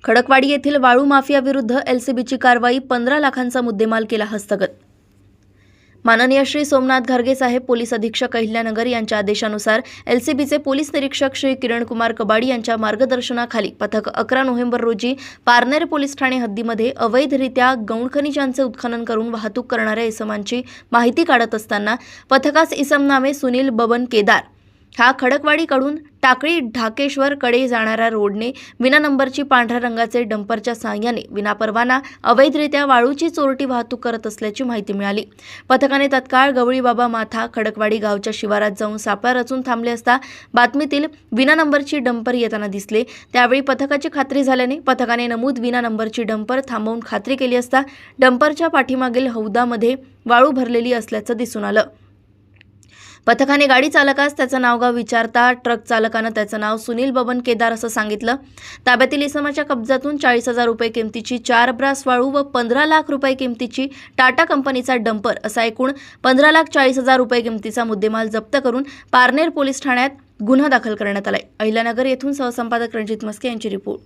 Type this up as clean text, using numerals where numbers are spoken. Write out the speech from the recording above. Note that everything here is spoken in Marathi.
खडकवाडी येथील वाळू माफियाविरुद्ध एलसीबीची कारवाई, 15 लाखांचा मुद्देमाल केला हस्तगत. माननीय श्री सोमनाथ घारगे साहेब पोलीस अधीक्षक अहिल्यानगर यांच्या आदेशानुसार एलसीबीचे पोलीस निरीक्षक श्री किरणकुमार कबाडी यांच्या मार्गदर्शनाखाली पथक 11 नोव्हेंबर रोजी पारनेर पोलीस ठाणे हद्दीमध्ये अवैधरित्या गौण खनिजांचे उत्खनन करून वाहतूक करणाऱ्या इसमांची माहिती काढत असताना पथकास इसम नामे सुनील बबन केदार हा खडकवाडीकडून टाकळी ढाकेश्वर कडे जाणाऱ्या रोडने विना नंबरची पांढऱ्या रंगाचे डंपरच्या सहाय्याने विनापरवाना अवैधरित्या वाळूची चोरटी वाहतूक करत असल्याची माहिती मिळाली. पथकाने तत्काळ गवळीबाबा माथा खडकवाडी गावच्या शिवारात जाऊन सापळा रचून थांबले असता बातमीतील विना नंबरची डंपर येताना दिसले. त्यावेळी पथकाची खात्री झाल्याने पथकाने नमूद विना नंबरची डंपर थांबवून खात्री केली असता डंपरच्या पाठीमागील हौदामध्ये वाळू भरलेली असल्याचं दिसून आलं. पथकाने गाडी चालकास त्याचं नावगाव विचारता ट्रक चालकानं त्याचं नाव सुनील बबन केदार असं सांगितलं. ताब्यातील इसमाच्या कब्जातून 40,000 रुपये किमतीची 4 ब्रास वाळू व 15 लाख रुपये किमतीची टाटा कंपनीचा डंपर असा एकूण 15,40,000 रुपये किमतीचा मुद्देमाल जप्त करून पारनेर पोलीस ठाण्यात गुन्हा दाखल करण्यात आलाय. अहिल्यानगर येथून सहसंपादक रणजित मस्के यांची रिपोर्ट.